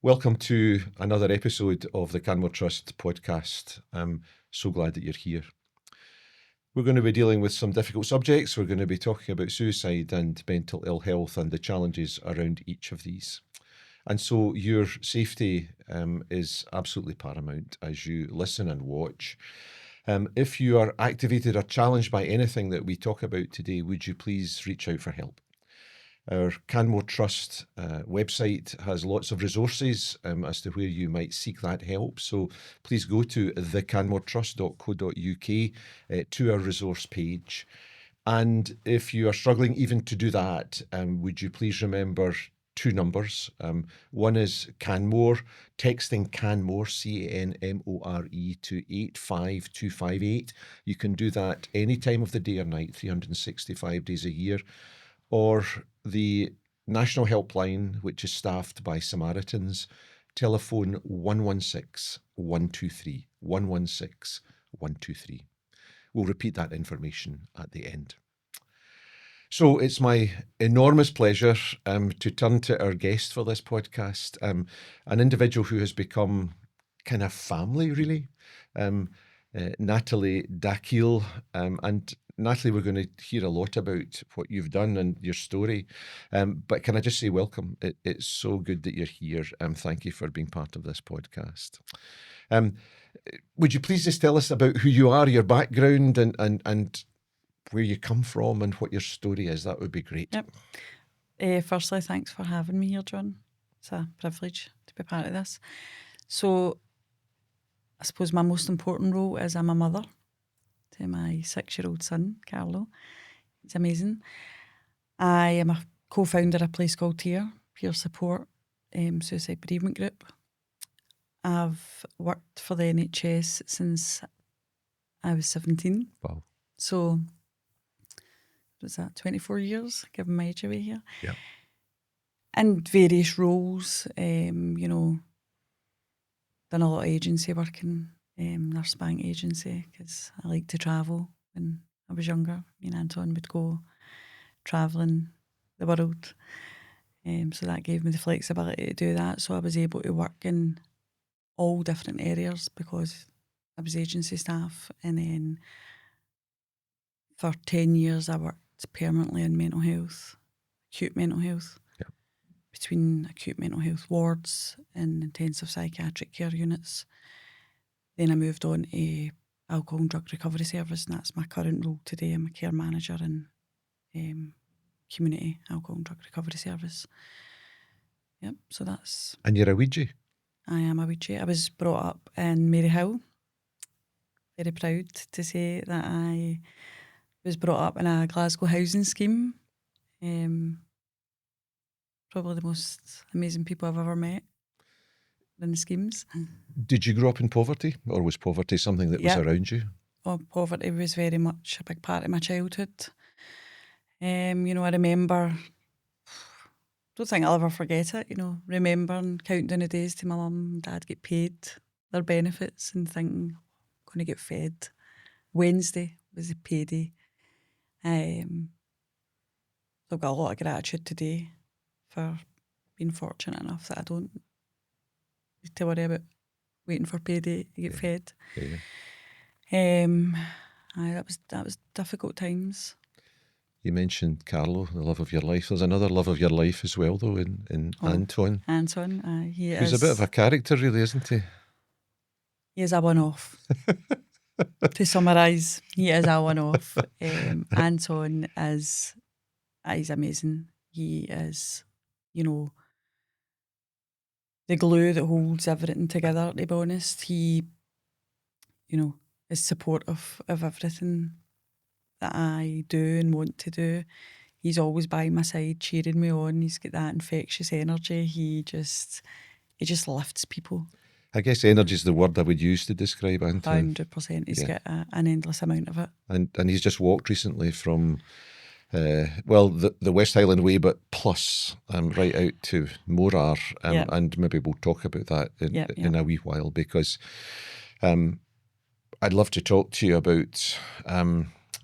Welcome to another episode of the Canmore Trust Podcast. I'm so glad that you're here. We're going to be dealing with some difficult subjects. We're going to be talking about suicide and mental ill health and the challenges around each of these. And so your safety is absolutely paramount as you listen and watch. If you are activated or challenged by anything that we talk about today, would you please reach out for help? Our Canmore Trust website has lots of resources as to where you might seek that help. So please go to thecanmoretrust.co.uk to our resource page. And if you are struggling even to do that, would you please remember two numbers. One is Canmore, texting Canmore, Canmore, to 85258. You can do that any time of the day or night, 365 days a year. Or the National Helpline, which is staffed by Samaritans, telephone 116 123, 116 123. We'll repeat that information at the end. So it's my enormous pleasure to turn to our guest for this podcast, an individual who has become kind of family, really, Natalie Dakhil. And Natalie, we're going to hear a lot about what you've done and your story. But can I just say welcome? It's so good that you're here. Thank you for being part of this podcast. Would you please just tell us about who you are, your background, and where you come from and what your story is? That would be great. Yep. Firstly, thanks for having me here, John. It's a privilege to be part of this. So, I suppose my most important role is I'm a mother to my 6-year-old son, Carlo. He's amazing. I am a co-founder of a place called TEAR, Peer Support Suicide Bereavement Group. I've worked for the NHS since I was 17. Wow. So, was that 24 years, giving my age away here? Yeah. And various roles, done a lot of agency work in nurse bank agency because I like to travel. When I was younger, me and Anton would go travelling the world. So that gave me the flexibility to do that. So I was able to work in all different areas because I was agency staff. And then for 10 years, I worked permanently in mental health, acute mental health, between acute mental health wards and intensive psychiatric care units. Then I moved on to alcohol and drug recovery service, and that's my current role today. I'm a care manager in community alcohol and drug recovery service. Yep, so that's... And you're a Ouija? I am a Ouija. I was brought up in Maryhill. Very proud to say that I was brought up in a Glasgow housing scheme. Probably the most amazing people I've ever met in the schemes. Did you grow up in poverty, or was poverty something that was around you? Oh, poverty was very much a big part of my childhood. I remember, don't think I'll ever forget it, remembering counting down the days till my mum and dad get paid their benefits and thinking, I'm going to get fed. Wednesday was the payday. I've got a lot of gratitude today for being fortunate enough that I don't need to worry about waiting for payday to get fed. Yeah. That was difficult times. You mentioned Carlo, the love of your life. There's another love of your life as well, though, in Anton. Anton, He's a bit of a character, really, isn't he? He is a one-off. To summarise, he is a one-off. Anton is he's amazing. He is, the glue that holds everything together, to be honest. He, is supportive of everything that I do and want to do. He's always by my side, cheering me on. He's got that infectious energy. He just lifts people. I guess energy is the word I would use to describe Anton. 100%. He's got an endless amount of it. And he's just walked recently from, the West Highland Way, but plus right out to Morar. And maybe we'll talk about that in a wee while, because I'd love to talk to you about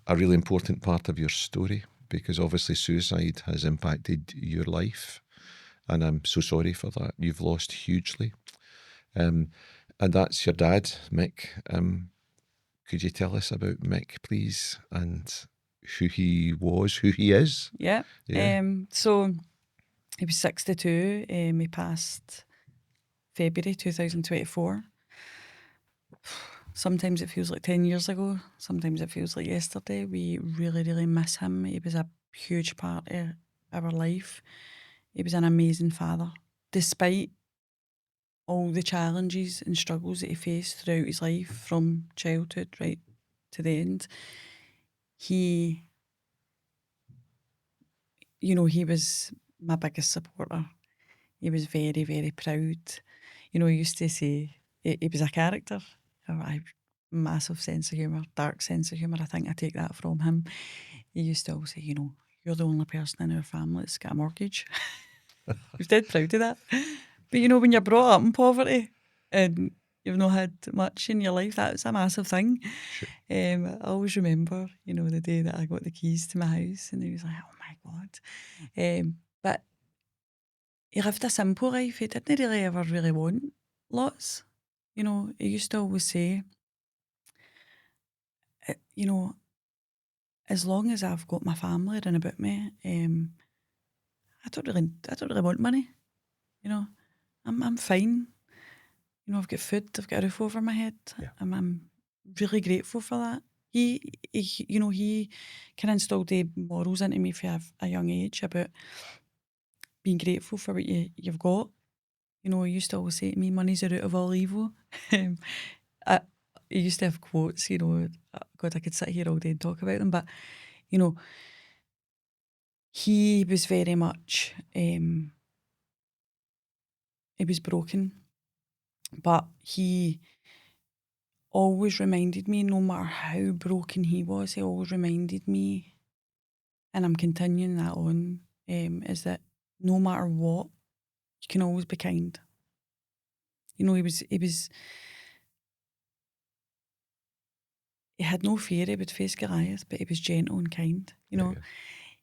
a really important part of your story, because obviously suicide has impacted your life. And I'm so sorry for that. You've lost hugely. And that's your dad, Mick. Could you tell us about Mick, please, and who he was, who he is? Yeah. Yeah. So he was 62. He passed February 2024. Sometimes it feels like 10 years ago. Sometimes it feels like yesterday. We really, really miss him. He was a huge part of our life. He was an amazing father. Despite all the challenges and struggles that he faced throughout his life, from childhood right to the end, he was my biggest supporter. He was very, very proud. He used to say he was a character. Massive sense of humour, dark sense of humour. I think I take that from him. He used to always say, you're the only person in our family that's got a mortgage. He was dead proud of that. But when you're brought up in poverty and you've not had much in your life, that's a massive thing. Sure. I always remember, the day that I got the keys to my house, and he was like, oh my God. But he lived a simple life. He didn't really ever really want lots. He used to always say, as long as I've got my family around about me, I don't really want money. I'm fine. I've got food, I've got a roof over my head. Yeah. I'm really grateful for that. He can instill the morals into me from a young age about being grateful for what you've got. He used to always say to me, money's the root of all evil. He used to have quotes, God, I could sit here all day and talk about them, but, he was very much, he was broken, but he always reminded me, no matter how broken he was, he always reminded me, and I'm continuing that on, is that no matter what, you can always be kind. He had no fear, he would face Goliath, but he was gentle and kind.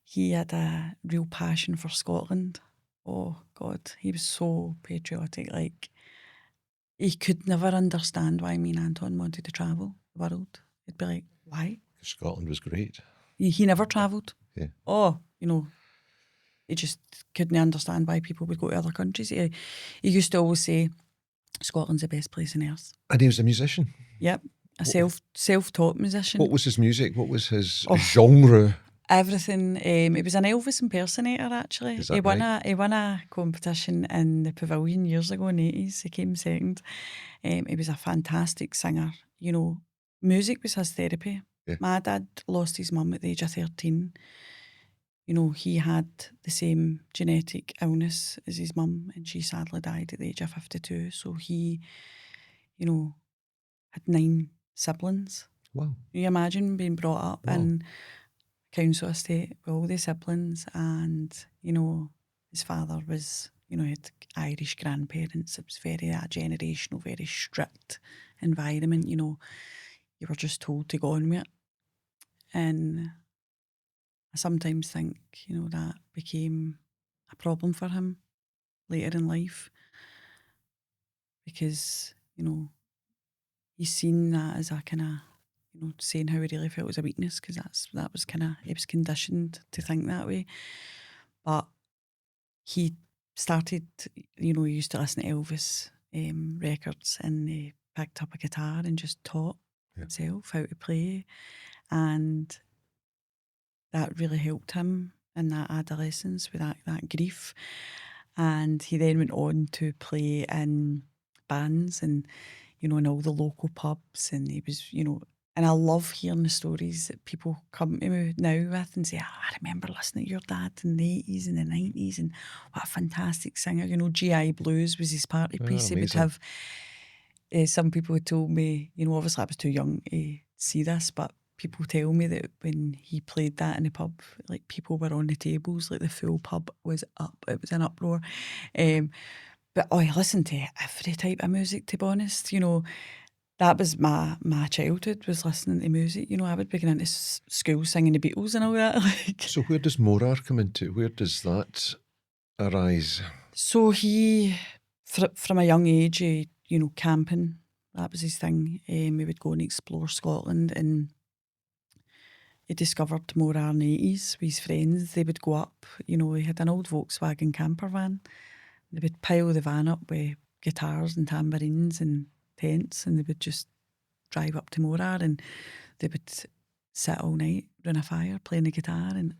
He had a real passion for Scotland. Oh God, he was so patriotic. Like, he could never understand why me and Anton wanted to travel the world. He'd be like, why? Scotland was great. He never travelled. Yeah. Oh, he just couldn't understand why people would go to other countries. He used to always say, Scotland's the best place on earth. And he was a musician. Yep. A self-taught musician. What was his music? What was his genre? Everything. He was an Elvis impersonator, actually. Is that right? He won a competition in the Pavilion years ago in the 80s. He came second. He was a fantastic singer. Music was his therapy. Yeah. My dad lost his mum at the age of 13. He had the same genetic illness as his mum, and she sadly died at the age of 52. So he, had 9 siblings. Wow. You imagine being brought up in council estate with all the siblings, and his father was, he had Irish grandparents. It was very generational, very strict environment. You were just told to go on with it, and I sometimes think that became a problem for him later in life, because he's seen that as a kind of saying how he really felt was a weakness, because that was kind of, he was conditioned to think that way. But he started, he used to listen to Elvis records, and he picked up a guitar and just taught himself how to play, and that really helped him in that adolescence with that grief. And he then went on to play in bands and in all the local pubs, and he was and I love hearing the stories that people come to me now with and say, I remember listening to your dad in the 80s and the 90s, and what a fantastic singer. GI Blues was his party piece. He would have, some people had told me, obviously I was too young to see this, but people tell me that when he played that in the pub, like, people were on the tables, like the full pub was up. It was an uproar. But I listened to every type of music, to be honest. That was my childhood, was listening to music. I would be going into school singing the Beatles and all that. So where does Morar come into? Where does that arise? So he, from a young age, camping, that was his thing. He would go and explore Scotland, and he discovered more R80s with his friends. They would go up, he had an old Volkswagen camper van. They would pile the van up with guitars and tambourines and tents, and they would just drive up to Morar, and they would sit all night round a fire playing the guitar, and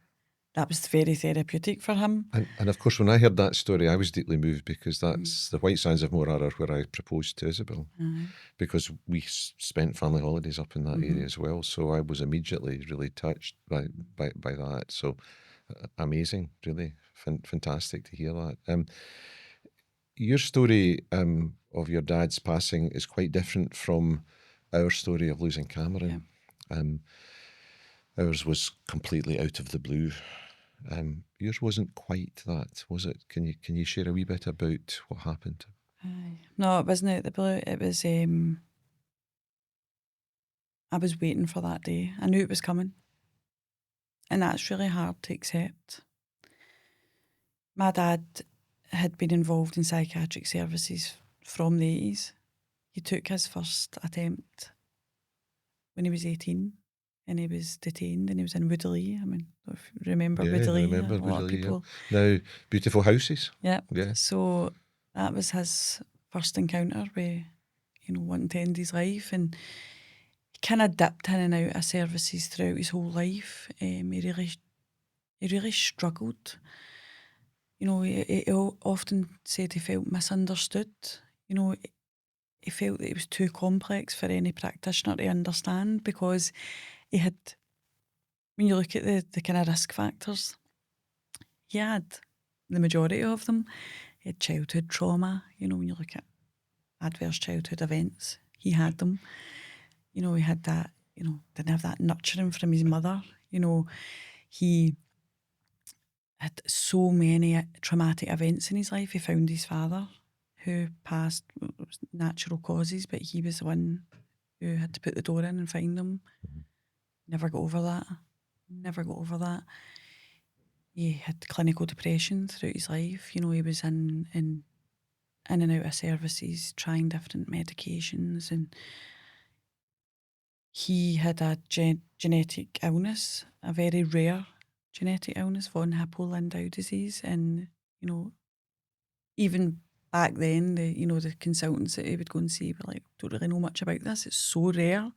that was very therapeutic for him. And of course, when I heard that story, I was deeply moved, because that's the White Sands of Morar are where I proposed to Isabel, because we spent family holidays up in that area as well. So I was immediately really touched by that. So amazing, really fantastic to hear that. Your story of your dad's passing is quite different from our story of losing Cameron. Ours was completely out of the blue. Yours wasn't quite that, was it? Can you share a wee bit about what happened? No, it wasn't out of the blue. It was, I was waiting for that day. I knew it was coming. And that's really hard to accept. My dad had been involved in psychiatric services from the 80s. He took his first attempt when he was 18, and he was detained, and he was in Woodley. I mean, if you remember Woodley, I remember a lot of Woodley, people. Yeah. Now, beautiful houses. Yeah. Yeah. So that was his first encounter with, wanting to end his life, and he kind of dipped in and out of services throughout his whole life. He really struggled. He often said he felt misunderstood. He felt that it was too complex for any practitioner to understand, because he had, when you look at the kind of risk factors, he had the majority of them. He had childhood trauma, when you look at adverse childhood events, he had them. He had that, didn't have that nurturing from his mother. He had so many traumatic events in his life. He found his father, who passed, natural causes, but he was the one who had to put the door in and find them. Never got over that. He had clinical depression throughout his life. He was in and out of services, trying different medications, and he had a genetic illness, a very rare genetic illness, von Hippel-Lindau disease, and even back then, the consultants that he would go and see were like, don't really know much about this. It's so rare.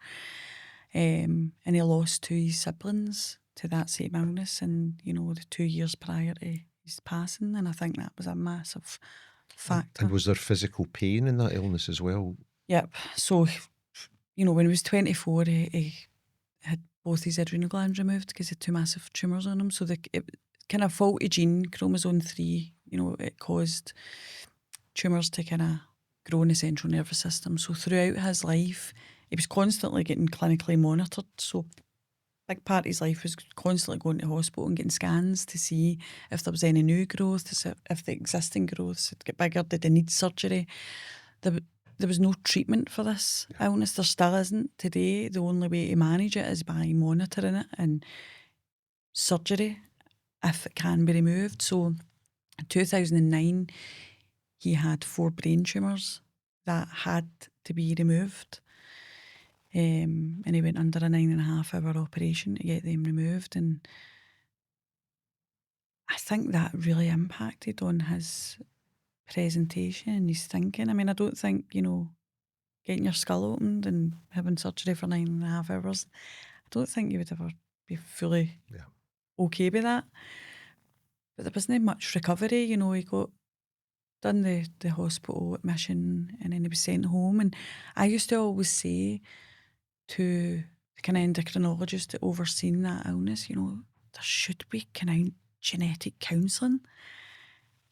And he lost 2 of his siblings to that same illness, and the 2 years prior to his passing, and I think that was a massive factor. And was there physical pain in that illness as well? Yep. So, when he was 24, he had both his adrenal glands removed because he had 2 massive tumours on him. So it kind of faulty gene, chromosome 3, it caused tumours to kind of grow in the central nervous system. So throughout his life, he was constantly getting clinically monitored. So a big part of his life was constantly going to hospital and getting scans to see if there was any new growth, if the existing growths had got bigger, did they need surgery. There was no treatment for this illness. There still isn't today. The only way to manage it is by monitoring it and surgery, if it can be removed. So in 2009, he had 4 brain tumours that had to be removed. And he went under a 9.5-hour operation to get them removed. And I think that really impacted on his presentation and his thinking. I mean, I don't think, getting your skull opened and having surgery for 9.5 hours, I don't think you would ever be fully okay with that. But there wasn't much recovery. He got done the hospital admission, and then he was sent home. And I used to always say to the kind of endocrinologist that overseen that illness, there should be kind of genetic counselling.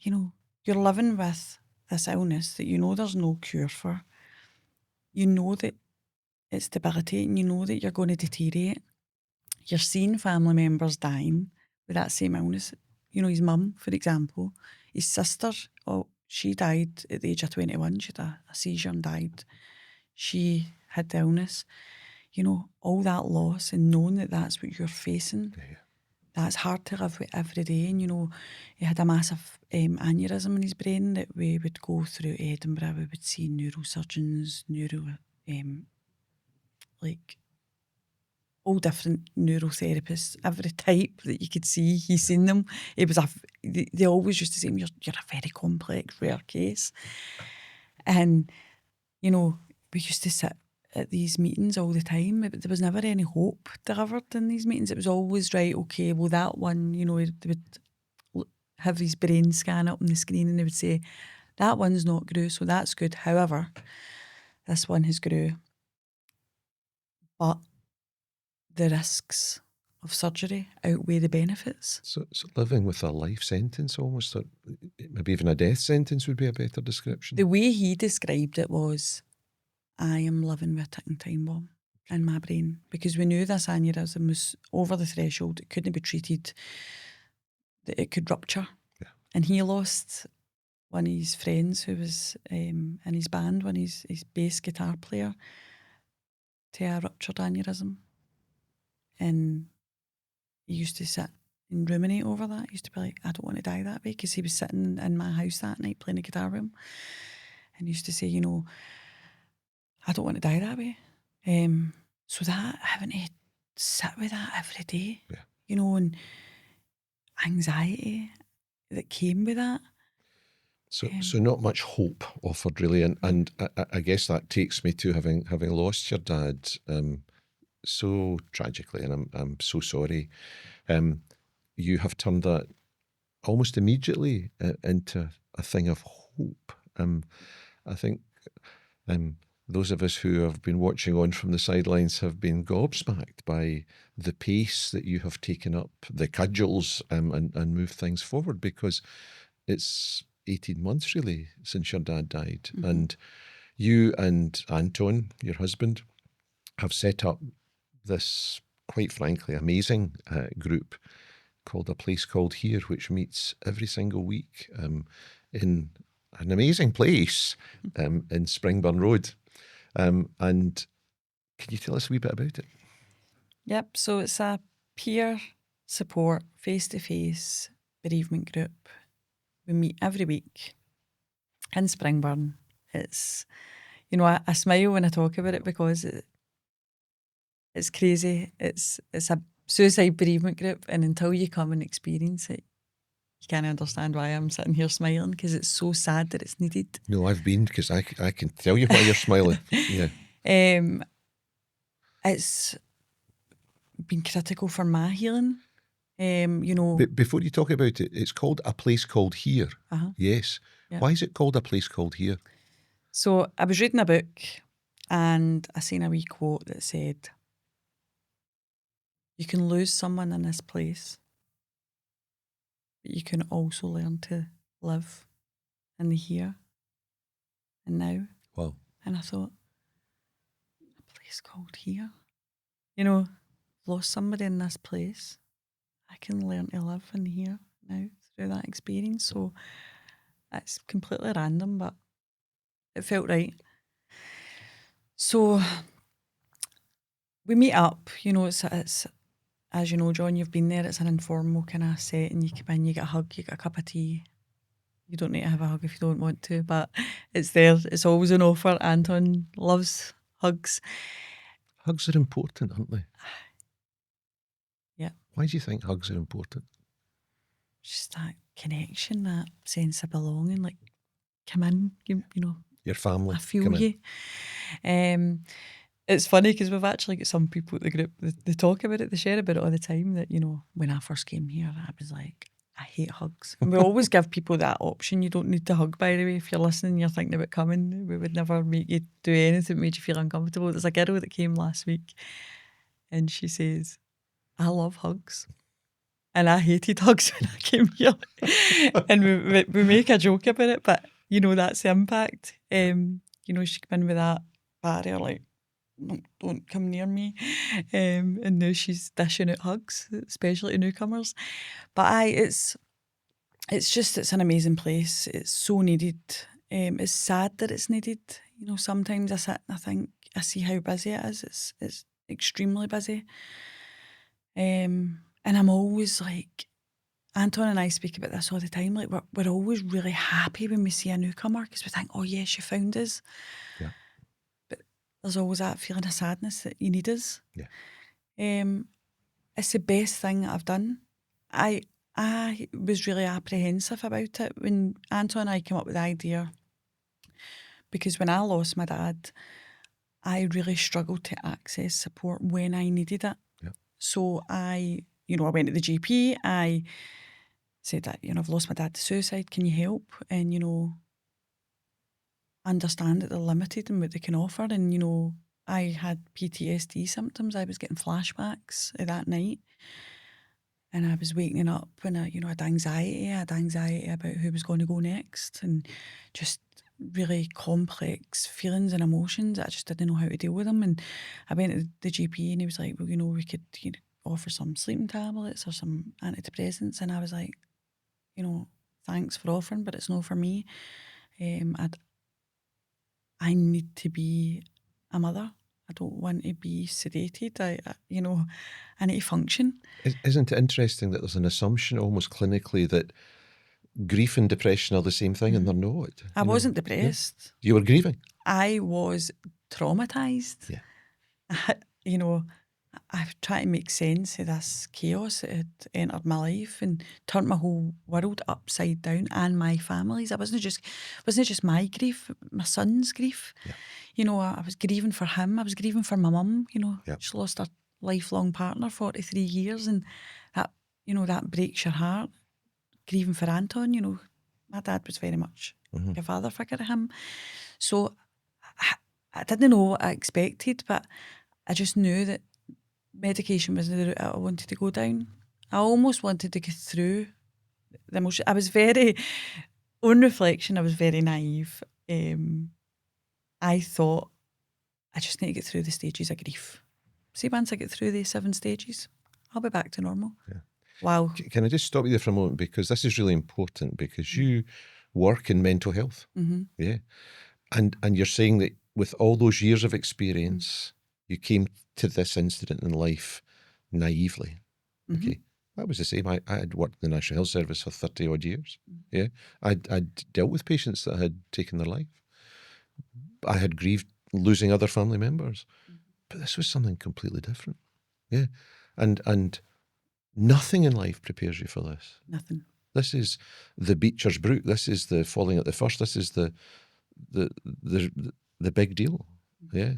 You're living with this illness that there's no cure for. That it's debilitating. That you're going to deteriorate. You're seeing family members dying with that same illness. His mum, for example, his sister, she died at the age of 21. She had a seizure and died. She had the illness. All that loss, and knowing that that's what you're facing. that's hard to live with every day. And, you know, he had a massive aneurysm in his brain that we would go through Edinburgh. We would see neurosurgeons, like all different neurotherapists, every type that you could see. He's seen them. It was they always used to say, you're a very complex, rare case. And, you know, we used to sit at these meetings all the time. There was never any hope delivered in these meetings. It was always, right, okay, well, that one, you know, they would have his brain scan up on the screen and they would say, that one's not grew, so that's good. However, this one has grew. But the risks of surgery outweigh the benefits. So living with a life sentence almost, or maybe even a death sentence would be a better description. The way he described it was, I am living with a ticking time bomb in my brain, because we knew this aneurysm was over the threshold. It couldn't be treated, that it could rupture. Yeah. And he lost one of his friends who was in his band, his bass guitar player, to a ruptured aneurysm. And he used to sit and ruminate over that. He used to be like, I don't want to die that way, because he was sitting in my house that night playing the guitar with him. And he used to say, you know, I don't want to die that way. So that, having to sit with that every day, yeah. you know, and anxiety that came with that. So not much hope offered really, and I guess that takes me to having lost your dad so tragically, and I'm so sorry. You have turned that almost immediately into a thing of hope. I think those of us who have been watching on from the sidelines have been gobsmacked by the pace that you have taken up, the cudgels, and moved things forward, because it's 18 months really since your dad died. Mm-hmm. And you and Anton, your husband, have set up this, quite frankly, amazing group called A Place Called Here, which meets every single week in an amazing place in Springburn Road. And can you tell us a wee bit about it? Yep, so it's a peer support, face-to-face bereavement group. We meet every week in Springburn. It's, you know, I smile when I talk about it, because it's crazy. It's a suicide bereavement group, and until you come and experience it, you can't understand why I'm sitting here smiling, because it's so sad that it's needed. No, I've been, because I can tell you why you're smiling. Yeah. It's been critical for my healing. You know, before you talk about it, it's called A Place Called Here. Uh-huh. Yes. Yep. Why is it called A Place Called Here? So I was reading a book and I seen a wee quote that said, you can lose someone in this place, but you can also learn to live in the here and now. Wow. And I thought, a place called here? You know, lost somebody in this place. I can learn to live in here now through that experience. So it's completely random, but it felt right. So we meet up, you know, it's as you know, John, you've been there, it's an informal kind of setting. You come in, you get a hug, you get a cup of tea. You don't need to have a hug if you don't want to, but it's there. It's always an offer. Anton loves hugs. Hugs are important, aren't they? Yeah. Why do you think hugs are important? Just that connection, that sense of belonging. Like, come in, you know. Your family. I feel you. It's funny because we've actually got some people at the group, they talk about it, they share about it all the time, that, you know, when I first came here, I was like, I hate hugs. And we always give people that option. You don't need to hug, by the way. If you're listening, you're thinking about coming, we would never make you do anything that made you feel uncomfortable. There's a girl that came last week and she says, I love hugs. And I hated hugs when I came here. And we make a joke about it, but, you know, that's the impact. You know, she came in with that barrier, like, don't come near me. And now she's dishing out hugs, especially to newcomers. But it's an amazing place. It's so needed. It's sad that it's needed. You know, sometimes I sit and I think, I see how busy it is. It's extremely busy. And And I'm always like, Anton and I speak about this all the time. Like we're always really happy when we see a newcomer because we think, oh yes, you found us. Yeah. But there's always that feeling of sadness that you need us. Yeah. It's the best thing that I've done. I was really apprehensive about it when Anton and I came up with the idea, because when I lost my dad, I really struggled to access support when I needed it. Yeah. So I went to the GP. I said that, I've lost my dad to suicide. Can you help? And, understand that they're limited in what they can offer. And, I had PTSD symptoms. I was getting flashbacks of that night. And I was waking up and I had anxiety. I had anxiety about who was going to go next and just really complex feelings and emotions. I just didn't know how to deal with them. And I went to the GP and he was like, well, we could offer some sleeping tablets or some antidepressants. And I was like, thanks for offering, but it's not for me. I need to be a mother. I don't want to be sedated. I need to function. Isn't it interesting that there's an assumption almost clinically that grief and depression are the same thing, and they're not? I wasn't depressed. You were grieving. I was traumatised. Yeah. I've tried to make sense of this chaos that had entered my life and turned my whole world upside down, and my family's. It wasn't just my grief, my son's grief. Yeah. I was grieving for him. I was grieving for my mum. Yeah. She lost her lifelong partner, 43 years, and that that breaks your heart. Grieving for Anton. My dad was very much like a father figure to him. So I didn't know what I expected, but I just knew that medication was the route I wanted to go down. I almost wanted to get through the emotion. I was very, on reflection, I was very naive. I thought I just need to get through the stages of grief. See, once I get through the 7 stages, I'll be back to normal. Yeah. Wow. Can I just stop you there for a moment, because this is really important, because you work in mental health. Mm-hmm. Yeah. And you're saying that with all those years of experience, you came to this incident in life naively. Mm-hmm. Okay. That was the same. I had worked in the National Health Service for 30 odd years. Yeah. I'd dealt with patients that had taken their life. I had grieved losing other family members. But this was something completely different. Yeah. And nothing in life prepares you for this. Nothing. This is the Beecher's Brook. This is the falling at the first. This is the big deal. Yeah.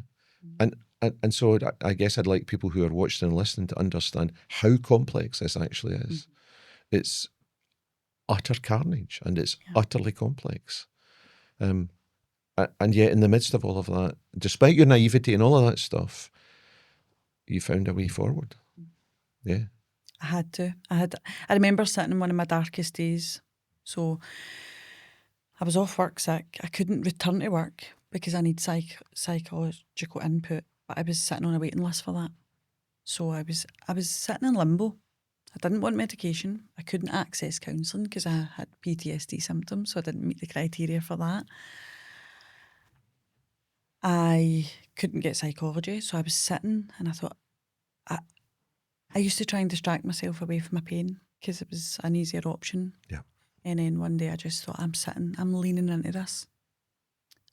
And so I guess I'd like people who are watching and listening to understand how complex this actually is. It's utter carnage, and it's utterly complex. And yet in the midst of all of that, despite your naivety and all of that stuff, you found a way forward. Yeah. I had to. I remember sitting in one of my darkest days. So I was off work sick. I couldn't return to work because I need psychological input, but I was sitting on a waiting list for that. So I was sitting in limbo. I didn't want medication. I couldn't access counselling because I had PTSD symptoms, so I didn't meet the criteria for that. I couldn't get psychology, so I was sitting and I thought, I used to try and distract myself away from my pain because it was an easier option. Yeah. And then one day I just thought, I'm leaning into this.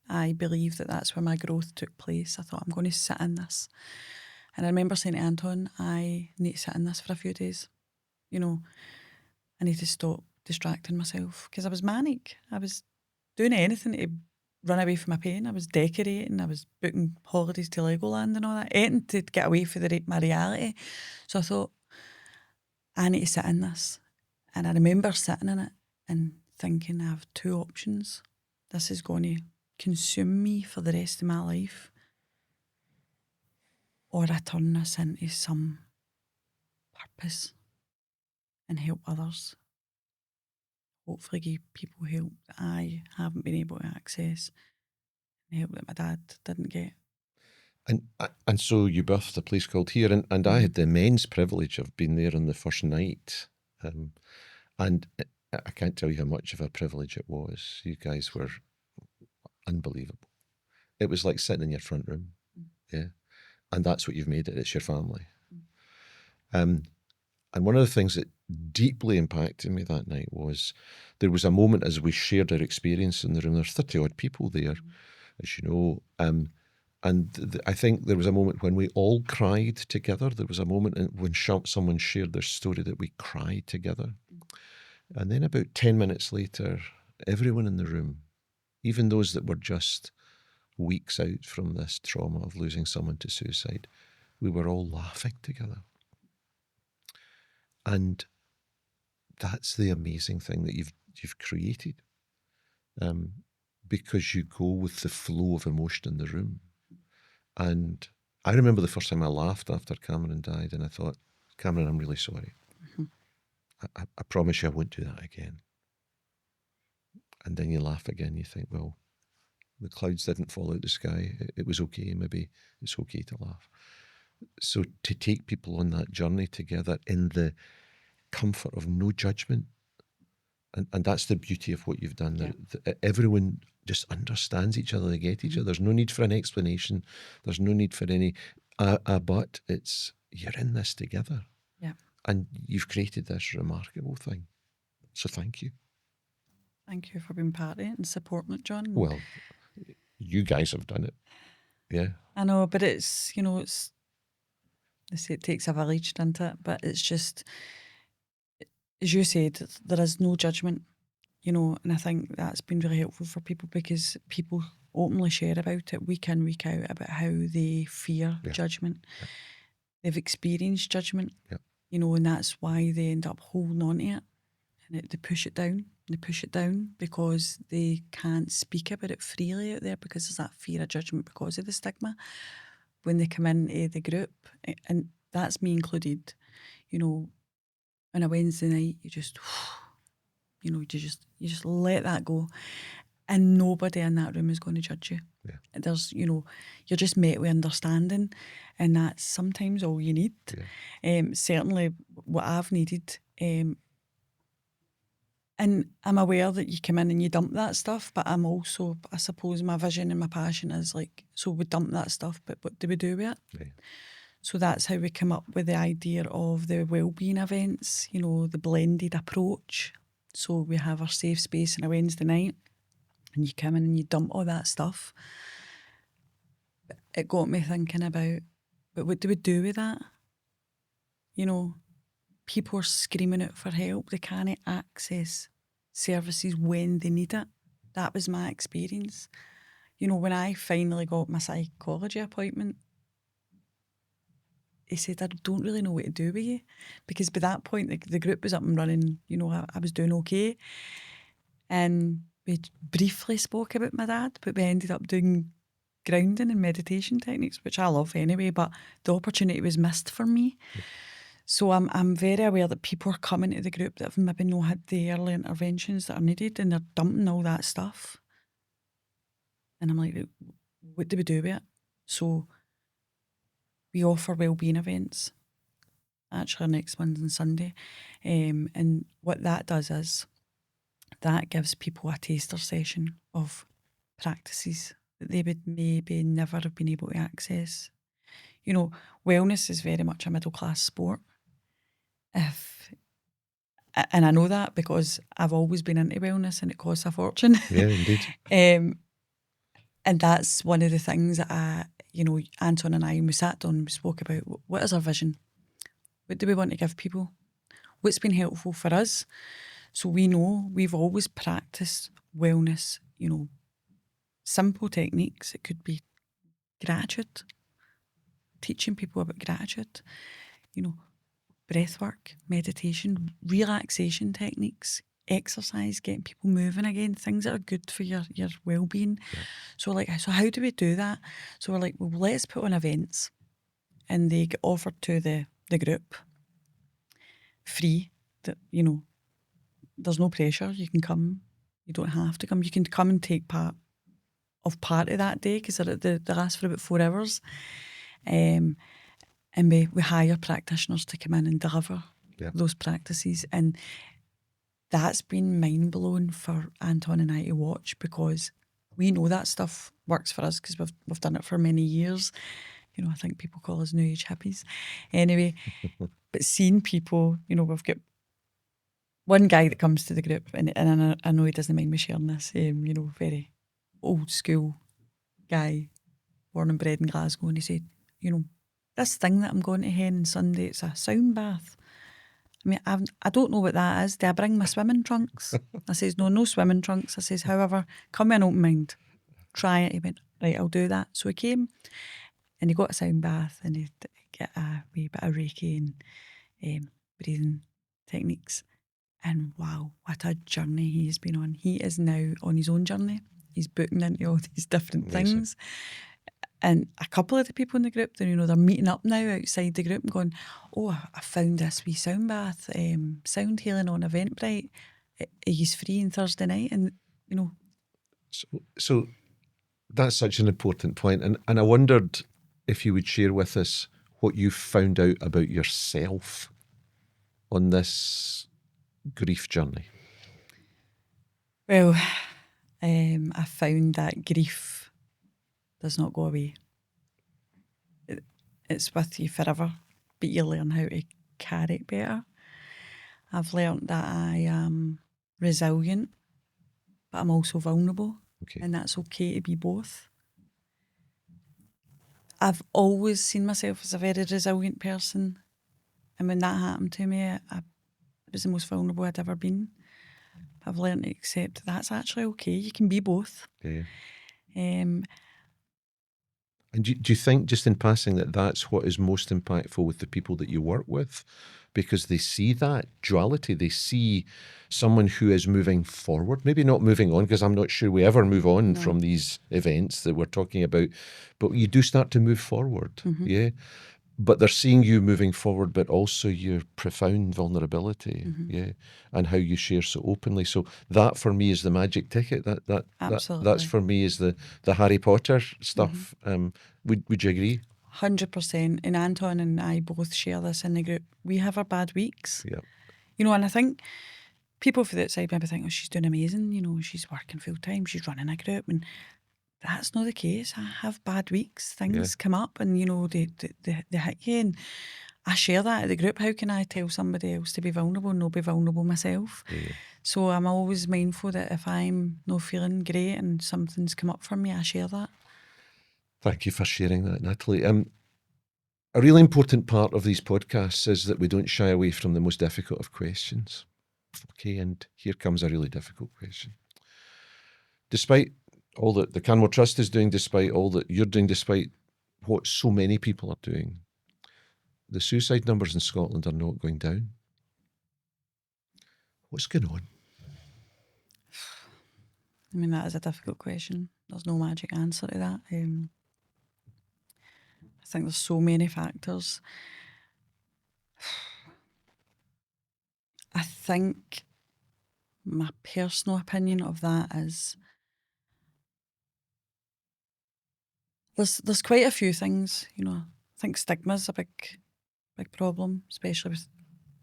I believe that that's where my growth took place. I thought, I'm going to sit in this. And I remember saying to Anton, I need to sit in this for a few days. I need to stop distracting myself because I was manic. I was doing anything to run away from my pain. I was decorating. I was booking holidays to Legoland and all that. Anything to get away from my reality. So I thought, I need to sit in this. And I remember sitting in it and thinking, I have 2 options. This is going to consume me for the rest of my life, or I turn this into some purpose and help others. Hopefully give people help that I haven't been able to access, and help that my dad didn't get. And so you birthed a place called Here, and I had the immense privilege of being there on the first night. And I can't tell you how much of a privilege it was. You guys were unbelievable. It was like sitting in your front room. Yeah. And that's what you've made it. It's your family. And one of the things that deeply impacted me that night was there was a moment as we shared our experience in the room. There's 30 odd people there, as you know. And I think there was a moment when we all cried together. There was a moment when someone shared their story that we cried together. And then about 10 minutes later, everyone in the room, even those that were just weeks out from this trauma of losing someone to suicide, we were all laughing together. And that's the amazing thing that you've created, because you go with the flow of emotion in the room. And I remember the first time I laughed after Cameron died, and I thought, Cameron, I'm really sorry. I promise you I won't do that again. And then you laugh again. You think, well, the clouds didn't fall out the sky. It was okay. Maybe it's okay to laugh. So to take people on that journey together in the comfort of no judgment, and that's the beauty of what you've done. Yeah. Everyone just understands each other. They get each other. There's no need for an explanation. There's no need for any but. It's, you're in this together. Yeah. And you've created this remarkable thing. So thank you. Thank you for being part of it and supporting it, John. Well, you guys have done it. Yeah. I know, but it's, you know, they say it takes a village, doesn't it? But it's just, as you said, there is no judgment, you know, and I think that's been really helpful for people because people openly share about it week in, week out, about how they fear judgment. Yeah. They've experienced judgment, you know, and that's why they end up holding on to it, and they push it down. They push it down because they can't speak about it freely out there because there's that fear of judgment because of the stigma when they come into the group, and that's me included, you know. On a Wednesday night, you just, you know, you just let that go, and nobody in that room is going to judge you. Yeah. There's, you know, you're just met with understanding, and that's sometimes all you need. Yeah. Certainly, what I've needed. And I'm aware that you come in and you dump that stuff, but I'm also, I suppose, my vision and my passion is like, so we dump that stuff, but what do we do with it? Yeah. So that's how we come up with the idea of the wellbeing events, you know, the blended approach. So we have our safe space on a Wednesday night, and you come in and you dump all that stuff. It got me thinking about, but what do we do with that? You know, people are screaming out for help. They can't access services when they need it. That was my experience. You know, when I finally got my psychology appointment, he said, I don't really know what to do with you. Because by that point, the group was up and running. You know, I was doing okay. And we briefly spoke about my dad, but we ended up doing grounding and meditation techniques, which I love anyway, but the opportunity was missed for me. Yeah. So I'm very aware that people are coming to the group that have maybe not had the early interventions that are needed, and they're dumping all that stuff. And I'm like, what do we do with it? So we offer wellbeing events. Actually, our next one's on Sunday. And what that does is that gives people a taster session of practices that they would maybe never have been able to access. You know, wellness is very much a middle class sport. And I know that because I've always been into wellness and it costs a fortune. Yeah, indeed. And that's one of the things that you know, Anton and I, we sat down and we spoke about what is our vision? What do we want to give people? What's been helpful for us? So we know we've always practiced wellness, you know, simple techniques. It could be gratitude, teaching people about gratitude, you know, breath work, meditation, relaxation techniques, exercise, getting people moving again, things that are good for your well-being. Yeah. So how do we do that? So we're like, well, let's put on events, and they get offered to the group free. That, you know, there's no pressure. You can come. You don't have to come. You can come and take part of that day because they last for about 4 hours. And we hire practitioners to come in and deliver those practices. And that's been mind-blowing for Anton and I to watch, because we know that stuff works for us because we've done it for many years. I think people call us New Age hippies. Anyway, but seeing people, we've got one guy that comes to the group, and I know he doesn't mind me sharing this, very old school guy, born and bred in Glasgow, and he said, this thing that I'm going to Hen on Sunday, it's a sound bath. I mean, I don't know what that is. Do I bring my swimming trunks? I says, no swimming trunks. I says, however, come with an open mind. Try it. He went, right, I'll do that. So he came and he got a sound bath and he got a wee bit of Reiki and breathing techniques. And wow, what a journey he's been on. He is now on his own journey. He's booking into all these different things. And a couple of the people in the group, they're meeting up now outside the group and going, oh, I found this wee sound bath, sound healing on Eventbrite. He's free on Thursday night. And, So that's such an important point. And I wondered if you would share with us what you found out about yourself on this grief journey. Well, I found that grief does not go away. It's with you forever, but you learn how to carry it better. I've learned that I am resilient, but I'm also vulnerable, and that's okay to be both. I've always seen myself as a very resilient person, and when that happened to me, I was the most vulnerable I'd ever been. I've learned to accept that's actually okay. You can be both. Yeah. And do you think, just in passing, that that's what is most impactful with the people that you work with? Because they see that duality. They see someone who is moving forward, maybe not moving on, because I'm not sure we ever move on from these events that we're talking about, but you do start to move forward, yeah? But they're seeing you moving forward, but also your profound vulnerability, yeah, and how you share so openly. So that for me is the magic ticket. That's for me is the Harry Potter stuff. Would you agree? 100%. And Anton and I both share this in the group. We have our bad weeks. Yeah. And I think people from the outside maybe think, oh, she's doing amazing. She's working full time. She's running a group, and that's not the case. I have bad weeks. Things come up and, they hit you. And I share that at the group. How can I tell somebody else to be vulnerable and not be vulnerable myself? Yeah. So I'm always mindful that if I'm not feeling great and something's come up for me, I share that. Thank you for sharing that, Natalie. A really important part of these podcasts is that we don't shy away from the most difficult of questions. Okay, and here comes a really difficult question. Despite all that the Canmore Trust is doing, despite all that you're doing, despite what so many people are doing, the suicide numbers in Scotland are not going down. What's going on? I mean, that is a difficult question. There's no magic answer to that. I think there's so many factors. I think my personal opinion of that is there's quite a few things, I think stigma's a big problem, especially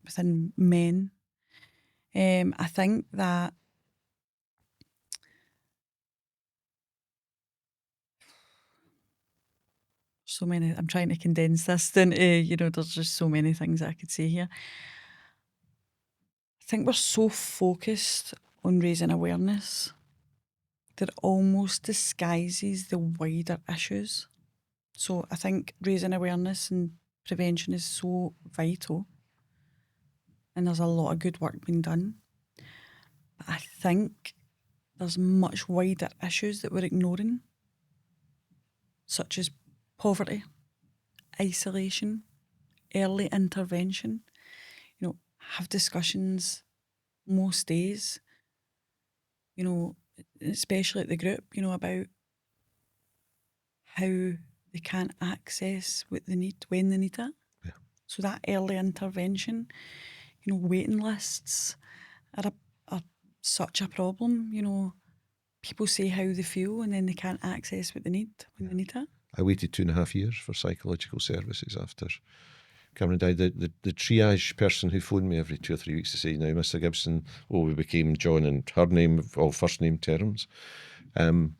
within men. I think that so many, I'm trying to condense this into, there's just so many things that I could say here. I think we're so focused on raising awareness that it almost disguises the wider issues. So I think raising awareness and prevention is so vital, and there's a lot of good work being done. But I think there's much wider issues that we're ignoring, such as poverty, isolation, early intervention. Have discussions most days, especially at the group, about how they can't access what they need when they need it. Yeah. So that early intervention, waiting lists are such a problem. People say how they feel and then they can't access what they need when they need it. I waited 2.5 years for psychological services after Cameron died. The triage person who phoned me every 2 or 3 weeks to say, now, Mr. Gibson, we became John and her name, all first name terms. And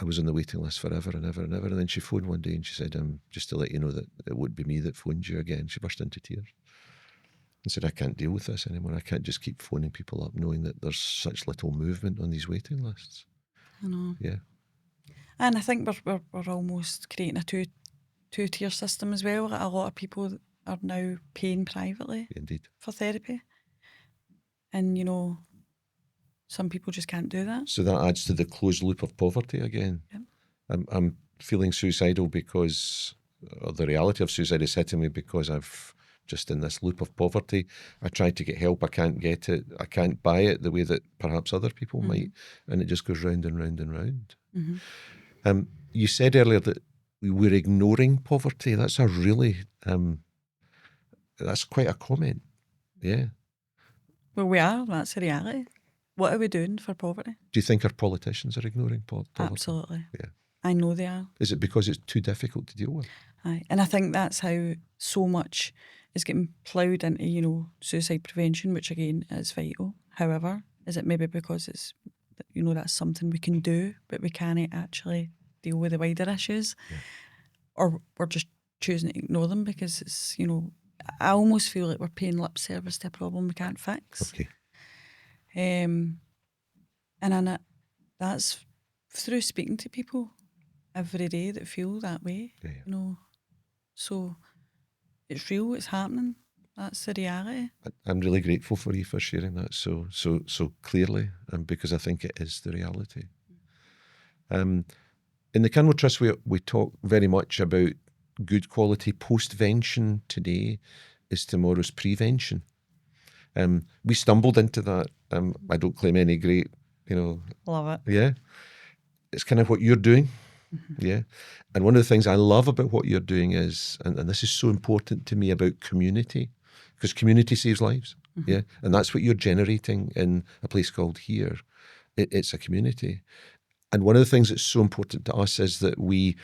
I was on the waiting list forever and ever and ever. And then she phoned one day and she said, just to let you know that it won't be me that phoned you again. She burst into tears and said, I can't deal with this anymore. I can't just keep phoning people up knowing that there's such little movement on these waiting lists. I know. Yeah. And I think we're almost creating a two-tier system as well. A lot of people are now paying privately Indeed. for therapy. And, you know, some people just can't do that. So that adds to the closed loop of poverty again. Yep. I'm feeling suicidal because, or the reality of suicide is hitting me because I've just in this loop of poverty. I try to get help, I can't get it, I can't buy it the way that perhaps other people might, and it just goes round and round and round. You said earlier that we're ignoring poverty. That's a really, that's quite a comment. Yeah. Well, we are. That's the reality. What are we doing for poverty? Do you think our politicians are ignoring poverty? Absolutely. Yeah. I know they are. Is it because it's too difficult to deal with? Aye. And I think that's how so much is getting ploughed into, you know, suicide prevention, which again is vital. However, is it maybe because it's, you know, that's something we can do, but we can't actually deal with the wider issues? Yeah. Or we're just choosing to ignore them because it's, you know, I almost feel like we're paying lip service to a problem we can't fix. Okay. And that's through speaking to people every day that feel that way. Yeah. You know, so it's real, it's happening. That's the reality. I'm really grateful for you for sharing that so clearly, because I think it is the reality. In the Canmore Trust, we talk very much about good quality postvention today is tomorrow's prevention. We stumbled into that. I don't claim any great, you know. Love it. Yeah. It's kind of what you're doing. Yeah. And one of the things I love about what you're doing is, and this is so important to me, about community, because community saves lives. Yeah. And that's what you're generating in a place called Here. It's a community. And one of the things that's so important to us is that we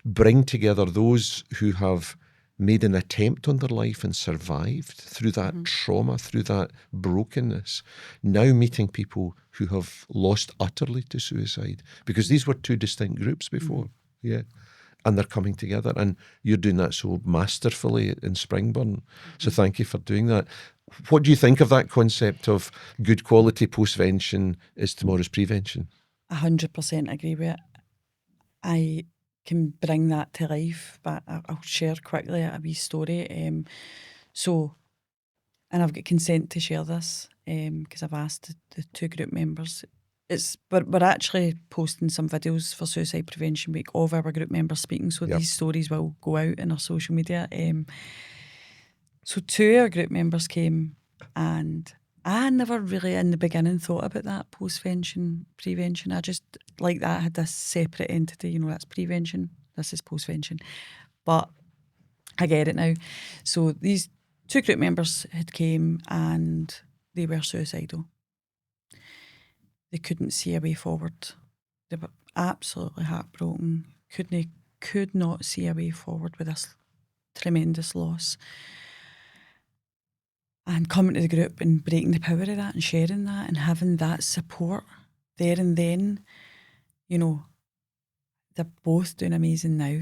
bring together those who have made an attempt on their life and survived through that trauma, through that brokenness, now meeting people who have lost utterly to suicide, because these were two distinct groups before. Yeah. And they're coming together, and you're doing that so masterfully in Springburn. So thank you for doing that. What do you think of that concept of good quality postvention is tomorrow's prevention? 100% agree with it. I can bring that to life, but I'll share quickly a wee story. And I've got consent to share this because I've asked the two group members. We're actually posting some videos for Suicide Prevention Week of our group members speaking, so these stories will go out in our social media. So two of our group members came, and I never really in the beginning thought about that postvention, prevention. I just like that I had this separate entity, you know, that's prevention, this is postvention. But I get it now. So these two group members had came and they were suicidal. They couldn't see a way forward. They were absolutely heartbroken. Could not see a way forward with this tremendous loss. And coming to the group and breaking the power of that and sharing that and having that support there and then, you know, they're both doing amazing now,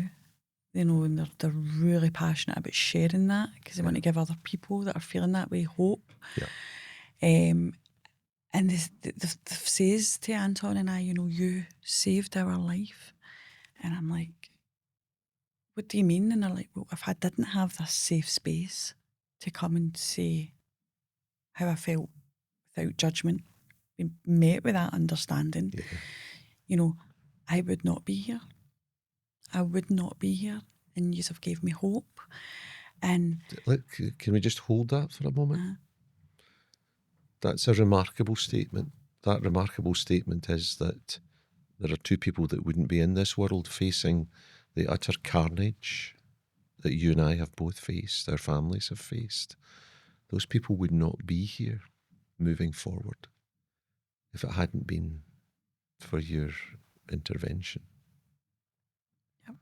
you know, and they're really passionate about sharing that because they want to give other people that are feeling that way hope. Yeah. And they says to Anton and I, you know, you saved our life. And I'm like, what do you mean? And they're like, well, if I didn't have this safe space to come and say how I felt without judgment, being met with that understanding, you know, I would not be here. I would not be here. And you have gave me hope. And look, can we just hold that for a moment? That's a remarkable statement. That remarkable statement is that there are two people that wouldn't be in this world facing the utter carnage that you and I have both faced, our families have faced. Those people would not be here moving forward if it hadn't been for your intervention. Yep.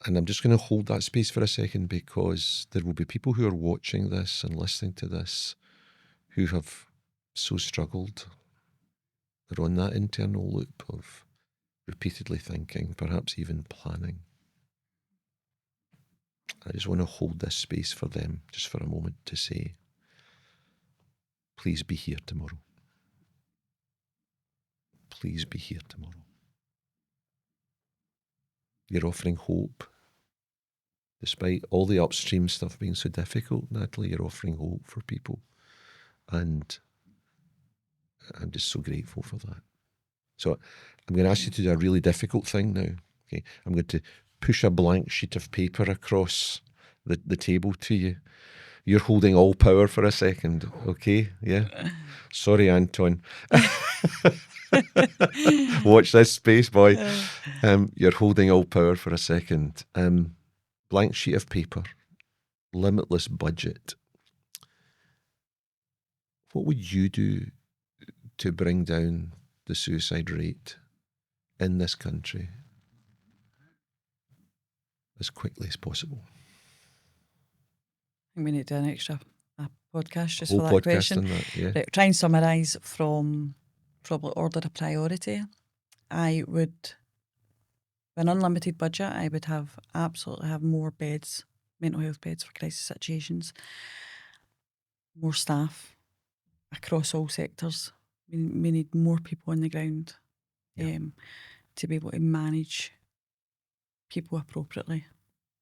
And I'm just going to hold that space for a second, because there will be people who are watching this and listening to this who have so struggled. They're on that internal loop of repeatedly thinking, perhaps even planning. I just want to hold this space for them just for a moment to say, please be here tomorrow. Please be here tomorrow. You're offering hope. Despite all the upstream stuff being so difficult, Natalie, you're offering hope for people. And I'm just so grateful for that. So I'm going to ask you to do a really difficult thing now. Okay, I'm going to push a blank sheet of paper across the table to you. You're holding all power for a second, okay? Yeah. Sorry, Anton. Watch this space, boy. You're holding all power for a second. Blank sheet of paper, limitless budget. What would you do to bring down the suicide rate in this country as quickly as possible? I'm going to do an extra podcast just Whole for that podcast question. on that, yeah. Right, try and summarise from probably order of priority. I would, with an unlimited budget, I would absolutely have more beds, mental health beds for crisis situations, more staff across all sectors. We need more people on the ground to be able to manage people appropriately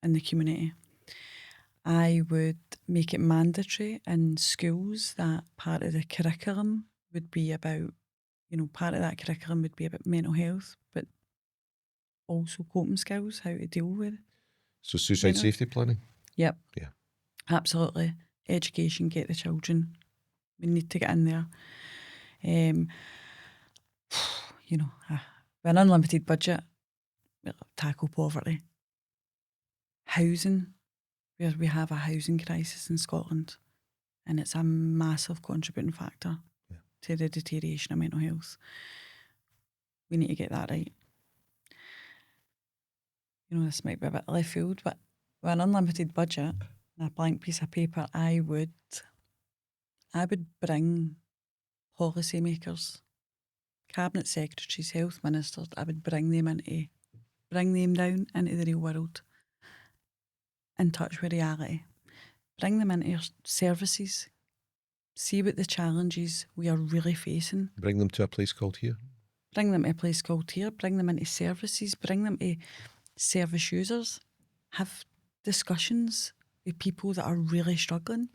in the community. I would make it mandatory in schools that part of the curriculum would be about, part of that curriculum would be about mental health, but also coping skills, how to deal with. So suicide safety planning? Yep. Yeah. Absolutely. Education, get the children. We need to get in there. With an unlimited budget, we'll tackle poverty. Housing, where we have a housing crisis in Scotland, and it's a massive contributing factor to the deterioration of mental health. We need to get that right. This might be a bit left field, but with an unlimited budget and a blank piece of paper, I would bring policymakers, cabinet secretaries, health ministers, I would bring them down into the real world, in touch with reality. Bring them into your services, see what the challenges we are really facing. Bring them to a place called here. Bring them to a place called here, bring them into services, bring them to service users, have discussions with people that are really struggling.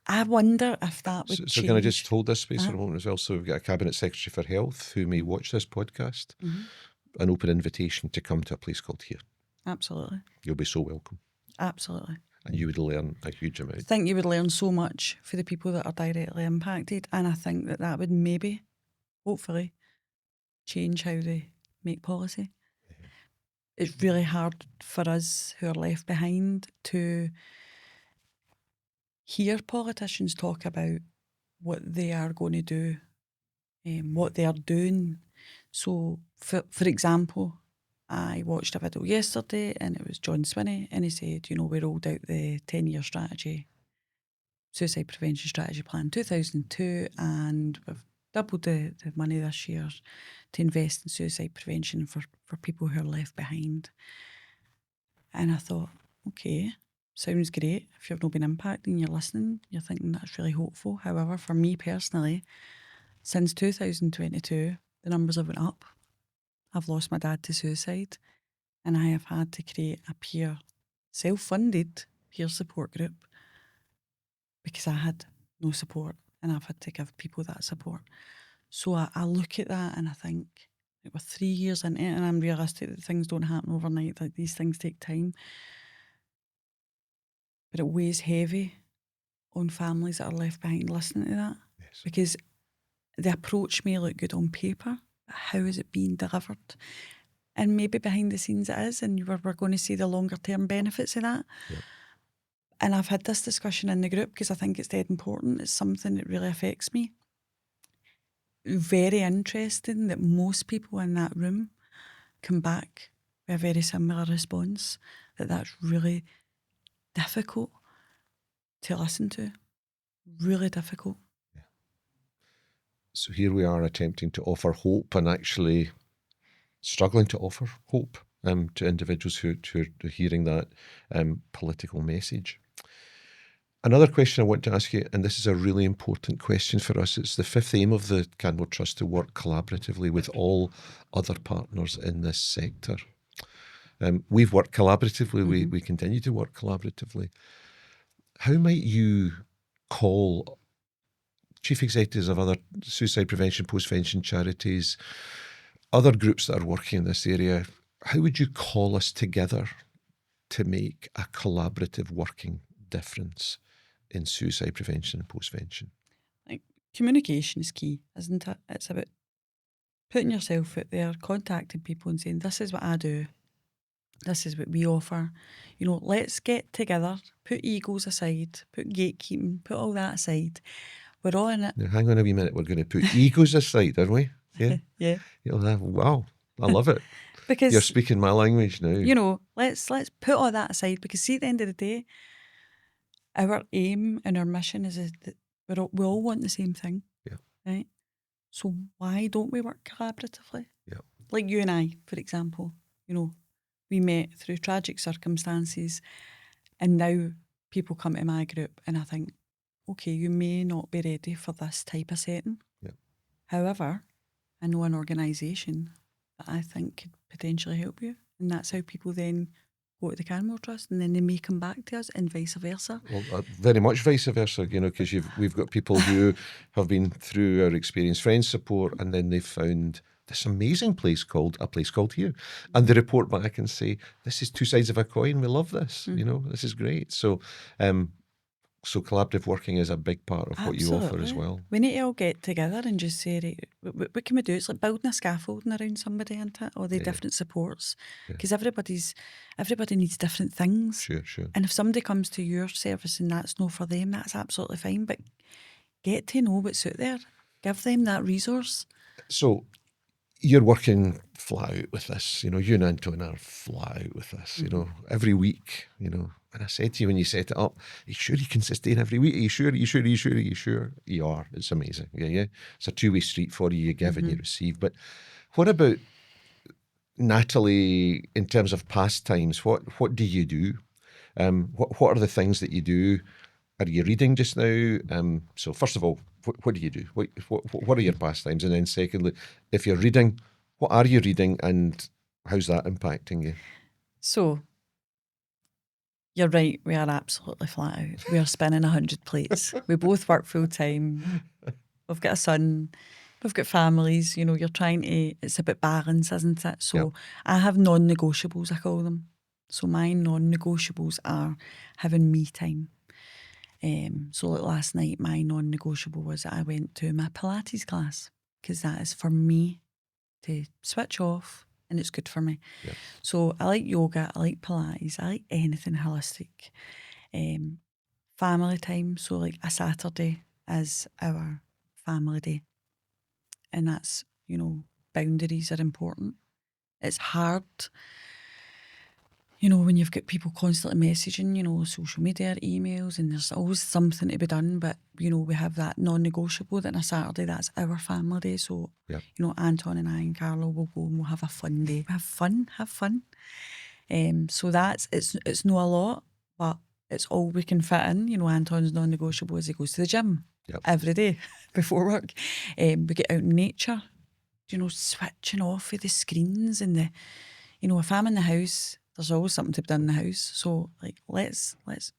I wonder if that would change. So can I just hold this space for a moment as well? So we've got a Cabinet Secretary for Health who may watch this podcast. An open invitation to come to a place called here. Absolutely. You'll be so welcome. Absolutely. And you would learn a huge amount. I think you would learn so much for the people that are directly impacted, and I think that would maybe, hopefully, change how they make policy. Yeah. It's really hard for us who are left behind to hear politicians talk about what they are going to do, what they are doing. So, for example, I watched a video yesterday and it was John Swinney, and he said, we rolled out the 10-year strategy, suicide prevention strategy plan 2002, and we've doubled the money this year to invest in suicide prevention for people who are left behind. And I thought, okay, sounds great. If you've not been impacted and you're listening, you're thinking that's really hopeful. However, for me personally, since 2022, the numbers have went up. I've lost my dad to suicide, and I have had to create a self-funded peer support group because I had no support, and I've had to give people that support. So I look at that and I think, we're 3 years into it, and I'm realistic that things don't happen overnight, like these things take time. But it weighs heavy on families that are left behind listening to that. Yes. Because the approach may look good on paper, but how is it being delivered? And maybe behind the scenes it is, and we're going to see the longer term benefits of that. Yep. And I've had this discussion in the group because I think it's dead important. It's something that really affects me. Very interesting that most people in that room come back with a very similar response, that's really difficult to listen to. Really difficult. So here we are attempting to offer hope and actually struggling to offer hope to individuals who are hearing that political message. Another question I want to ask you, and this is a really important question for us, it's the fifth aim of the Canmore Trust to work collaboratively with all other partners in this sector. We've worked collaboratively, we continue to work collaboratively. How might you call chief executives of other suicide prevention, post-vention charities, other groups that are working in this area, how would you call us together to make a collaborative working difference in suicide prevention and post-vention? Like, communication is key, isn't it? It's about putting yourself out there, contacting people and saying, this is what I do, this is what we offer. You know, let's get together, put egos aside, put gatekeeping, put all that aside. We're all in it. Now, hang on a wee minute, we're going to put egos aside, are we? Yeah. Yeah. Wow, I love it. Because you're speaking my language now. You know, let's put all that aside, because see, at the end of the day, our aim and our mission is that we all want the same thing. Yeah. Right? So why don't we work collaboratively? Yeah. Like you and I, for example, you know, we met through tragic circumstances, and now people come to my group and I think, okay, you may not be ready for this type of setting. Yeah. However, I know an organisation that I think could potentially help you, and that's how people then go to the Canmore Trust, and then they may come back to us, and vice versa. Well, very much vice versa, you know, because we've got people who have been through our Experience Friends support, and then they've found this amazing place called here, and they report back and say, this is two sides of a coin, we love this, you know, this is great. So so collaborative working is a big part of what you offer as well. We need to all get together and just say, right, what can we do? It's like building a scaffolding around somebody, isn't it? Or the different supports, because everybody needs different things. Sure. And if somebody comes to your service and that's no for them, that's absolutely fine. But get to know what's out there. Give them that resource. So you're working flat out with this, you know, you and Anton are flat out with this, you know, every week, you know. And I said to you when you set it up, are you sure you can sustain every week? Are you sure? You are. It's amazing. Yeah. It's a two-way street for you. You give and you receive. But what about Natalie in terms of pastimes? What do you do? What are the things that you do? Are you reading just now? So first of all, what do you do? What are your pastimes? And then secondly, if you're reading, what are you reading and how's that impacting you? So, you're right, we are absolutely flat out. We are spinning 100 plates. We both work full time. We've got a son. We've got families. You know, you're trying to, it's about balance, isn't it? So I have non-negotiables, I call them. So my non-negotiables are having me time. So like last night, my non-negotiable was that I went to my Pilates class, because that is for me to switch off, and it's good for me. Yeah. So I like yoga, I like Pilates, I like anything holistic. Family time, so like a Saturday is our family day. And that's, you know, boundaries are important. It's hard, you know, when you've got people constantly messaging, you know, social media, emails, and there's always something to be done. But, you know, we have that non-negotiable that on a Saturday, that's our family day. So, you know, Anton and I and Carlo will go and we'll have a fun day. Have fun. So that's, it's not a lot, but it's all we can fit in. You know, Anton's non-negotiable is he goes to the gym every day before work. We get out in nature, you know, switching off of the screens and the, you know, if I'm in the house, there's always something to be done in the house. So, like, let's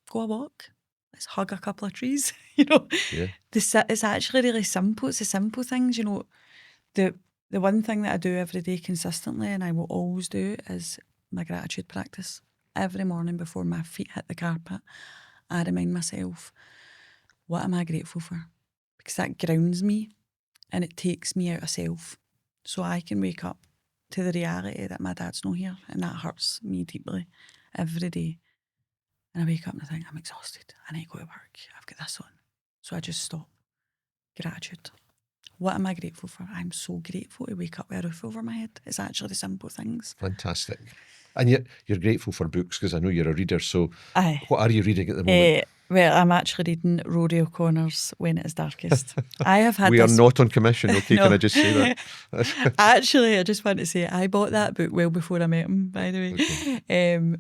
go a walk. Let's hug a couple of trees, you know. Yeah. It's actually really simple. It's the simple things, you know. The one thing that I do every day consistently, and I will always do, is my gratitude practice. Every morning before my feet hit the carpet, I remind myself, what am I grateful for? Because that grounds me and it takes me out of self. So I can wake up to the reality that my dad's not here, and that hurts me deeply every day. And I wake up and I think, I'm exhausted, I need to go to work, I've got this on. So I just stop. Gratitude. What am I grateful for? I'm so grateful to wake up with a roof over my head. It's actually the simple things. Fantastic. And yet you're grateful for books, because I know you're a reader, so what are you reading at the moment? Well, I'm actually reading Rory O'Connor's When It Is Darkest. I have had We this... are not on commission, okay? No. Can I just say that? Actually, I just want to say I bought that book well before I met him, by the way. Okay.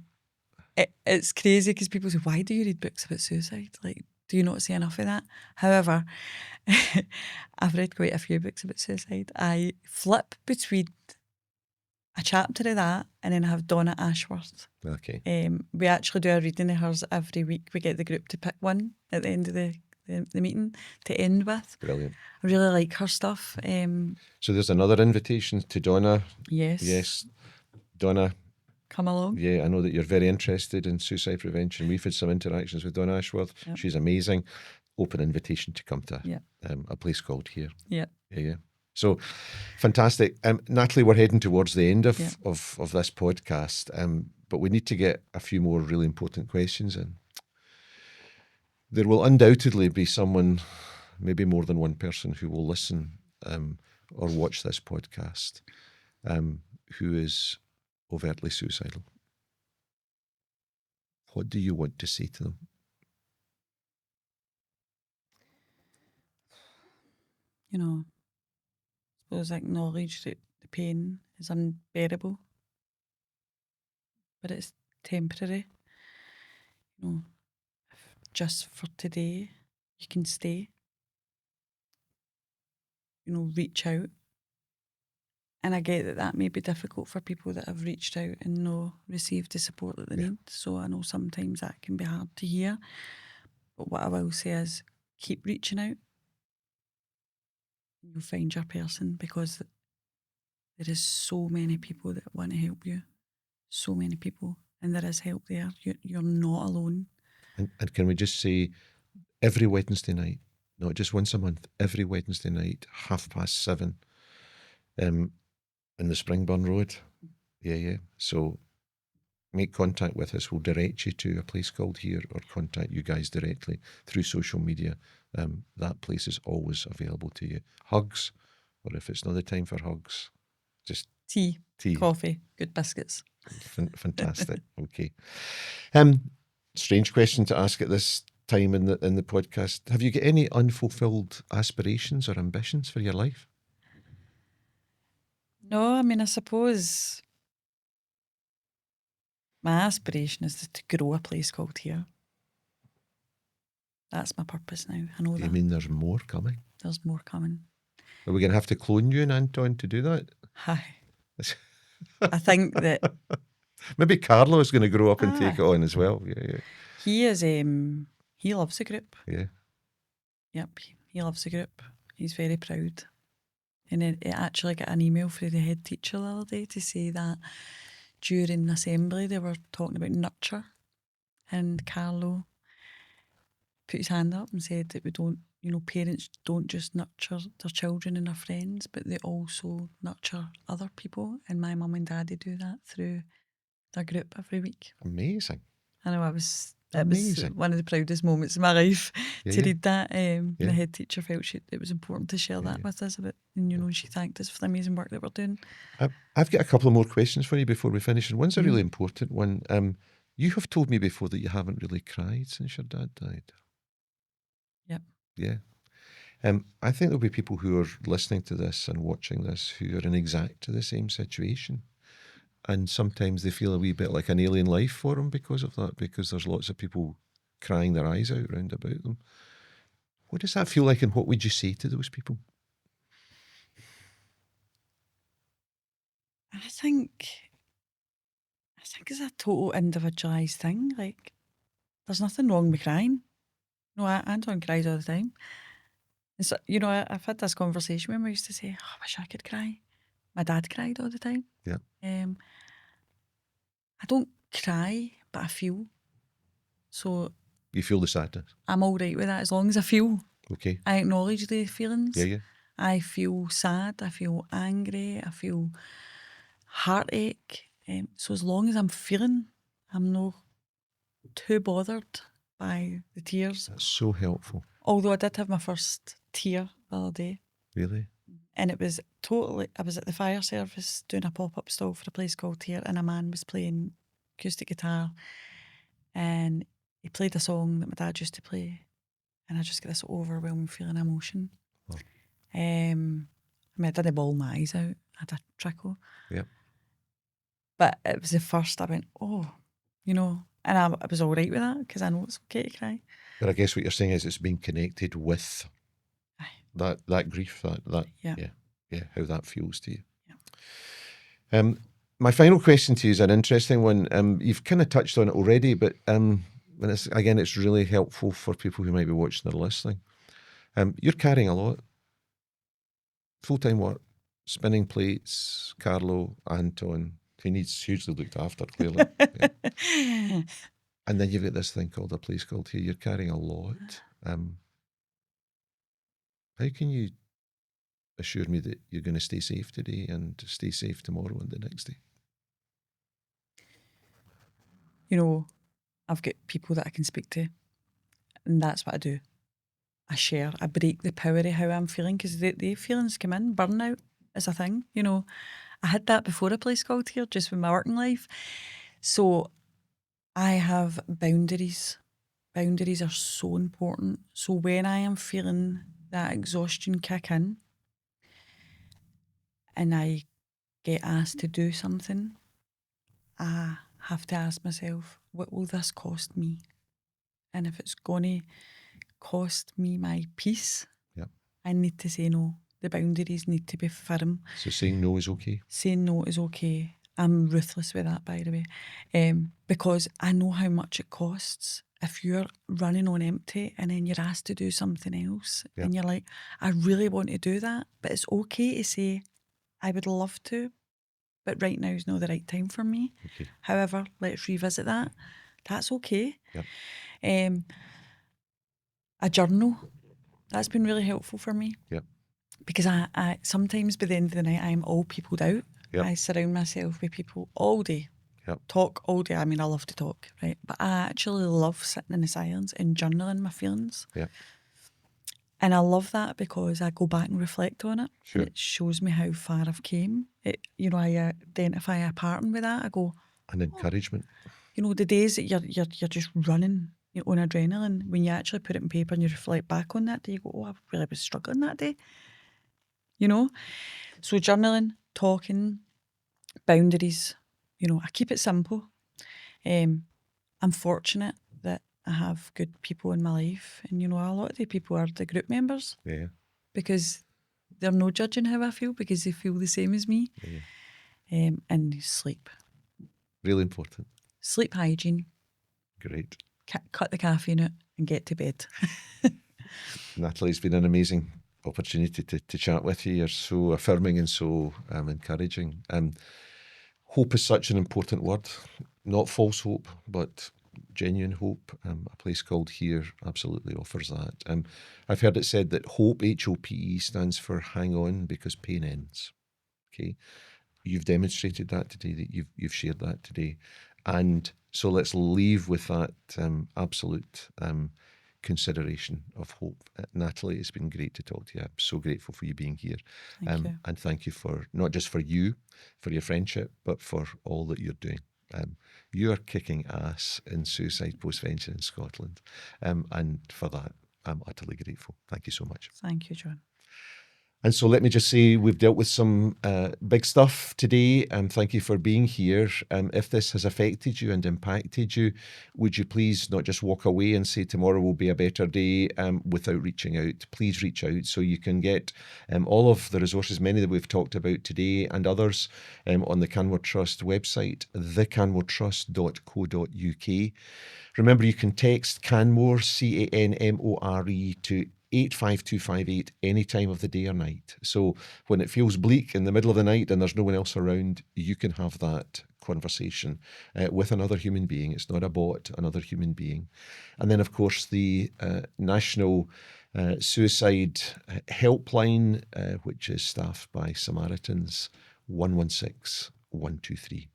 It's crazy because people say, why do you read books about suicide? Like, do you not see enough of that? However, I've read quite a few books about suicide. I flip between a chapter of that and then I have Donna Ashworth. Okay. We actually do a reading of hers every week. We get the group to pick one at the end of the meeting to end with. Brilliant. I really like her stuff. So there's another invitation to Donna. Yes. Yes. Donna, come along. yeah, I know that you're very interested in suicide prevention. We've had some interactions with Donna Ashworth. Yep. She's amazing. Open invitation to come to Yep. A place called Here. Yeah. Yeah. So fantastic. Natalie, we're heading towards the end of this podcast, but we need to get a few more really important questions in. There will undoubtedly be someone, maybe more than one person, who will listen or watch this podcast who is overtly suicidal. What do you want to say to them? You know, I suppose acknowledge that the pain is unbearable, but it's temporary. You know, just for today, you can stay. You know, reach out. And I get that that may be difficult for people that have reached out and not received the support that they need. So I know sometimes that can be hard to hear. But what I will say is keep reaching out. You'll find your person, because there is so many people that want to help you. So many people. And there is help there. You're not alone. And can we just say, every Wednesday night, not just once a month, every Wednesday night, 7:30, in the Springburn Road. Yeah. So make contact with us. We'll direct you to a place called Here, or contact you guys directly through social media. That place is always available to you. Hugs, or if it's not the time for hugs, just tea. Coffee, good biscuits. Fantastic. Okay. Strange question to ask at this time in the podcast. Have you got any unfulfilled aspirations or ambitions for your life? No, I mean, I suppose my aspiration is to grow a place called Here. That's my purpose now. I know that. Do you mean there's more coming? There's more coming. Are we going to have to clone you and Anton to do that? Hi. I think that... Maybe Carlo is going to grow up and take it on as well. Yeah. He is, he loves the group. Yeah. Yep, he loves the group. He's very proud. And it actually got an email from the head teacher the other day to say that during assembly they were talking about nurture, and Carlo put his hand up and said that we don't, parents don't just nurture their children and their friends, but they also nurture other people. And my mum and daddy do that through their group every week. Amazing. I know, it was Amazing. one of the proudest moments of my life to read that. The head teacher felt it was important to share that with us about, and she thanked us for the amazing work that we're doing. I've got a couple of more questions for you before we finish, and one's a really important one. You have told me before that you haven't really cried since your dad died. Yep. Yeah. I think there'll be people who are listening to this and watching this who are in exactly the same situation. And sometimes they feel a wee bit like an alien life for them because of that, because there's lots of people crying their eyes out round about them. What does that feel like, and what would you say to those people? I think it's a total individualised thing. Like, there's nothing wrong with crying. No, Anton cries all the time. And so, I've had this conversation when we used to say, I wish I could cry. My dad cried all the time. Yeah. I don't cry, but I feel. So You feel the sadness? I'm all right with that as long as I feel. Okay. I acknowledge the feelings. Yeah. I feel sad, I feel angry, I feel heartache. So as long as I'm feeling, I'm not too bothered by the tears. That's so helpful. Although I did have my first tear the other day. Really? And it was I was at the fire service doing a pop-up stall for a place called Here, and a man was playing acoustic guitar, and he played a song that my dad used to play, and I just get this overwhelming feeling of emotion. Wow. I didn't bawl my eyes out. I had a trickle. Yeah. But it was the first I went, oh, and I was all right with that because I know it's okay to cry. But I guess what you're saying is it's being connected with that grief, that how that feels to you. Yeah. My final question to you is an interesting one. You've kind of touched on it already, but it's really helpful for people who might be watching or listening. You're carrying a lot. Full-time work, spinning plates, Carlo, Anton. He needs hugely looked after, clearly. Yeah. And then you've got this thing called a place called here. You're carrying a lot. How can you assure me that you're going to stay safe today and stay safe tomorrow and the next day? I've got people that I can speak to, and that's what I do. I share. I break the power of how I'm feeling because the feelings come in. Burnout is a thing. I had that before a place called here, just with my working life. So I have boundaries. Boundaries are so important. So when I am feeling that exhaustion kick in and I get asked to do something, I have to ask myself, what will this cost me? And if it's going to cost me my peace, I need to say no. The boundaries need to be firm. So saying no is okay? Saying no is okay. I'm ruthless with that, by the way, because I know how much it costs. If you're running on empty and then you're asked to do something else and you're like, I really want to do that, but it's okay to say, I would love to, but right now is not the right time for me. Okay. However, let's revisit that. That's okay. Yep. A journal, that's been really helpful for me. Yep. Because I sometimes by the end of the night, I'm all peopled out. Yep. I surround myself with people all day. Yep. Talk all day. I mean, I love to talk, right? But I actually love sitting in the silence and journaling my feelings. Yeah. And I love that because I go back and reflect on it. Sure. And it shows me how far I've came. I identify a pattern with that. I go, an encouragement. The days that you're just running on adrenaline, when you actually put it in paper and you reflect back on that day, you go, oh, I really was struggling that day. So journaling, talking, boundaries, I keep it simple. I'm fortunate that I have good people in my life, and a lot of the people are the group members. Yeah. Because they're no judging how I feel because they feel the same as me. Yeah. And sleep. Really important. Sleep hygiene. Great. Cut the caffeine out and get to bed. Natalie, it's been an amazing opportunity to chat with you. You're so affirming and so encouraging. Hope is such an important word. Not false hope, but genuine hope. A place called Here absolutely offers that. I've heard it said that hope, HOPE, stands for hang on because pain ends. Okay, you've demonstrated that today. That you've shared that today, and so let's leave with that absolute consideration of hope. Natalie, it's been great to talk to you. I'm so grateful for you being here. Thank you. And thank you for not just for you, for your friendship, but for all that you're doing. You are kicking ass in suicide postvention in Scotland. And for that, I'm utterly grateful. Thank you so much. Thank you, John. And so let me just say we've dealt with some big stuff today. Thank you for being here. If this has affected you and impacted you, would you please not just walk away and say tomorrow will be a better day without reaching out? Please reach out so you can get all of the resources, many that we've talked about today and others on the Canmore Trust website, thecanmoretrust.co.uk. Remember, you can text Canmore, CANMORE, to 85258 any time of the day or night. So when it feels bleak in the middle of the night and there's no one else around, you can have that conversation with another human being. It's not a bot, another human being. And then, of course, the National Suicide Helpline, which is staffed by Samaritans, 116 123.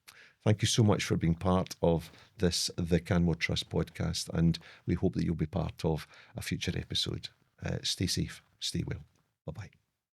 Thank you so much for being part of this, the Canmore Trust podcast, and we hope that you'll be part of a future episode. Stay safe, stay well. Bye-bye.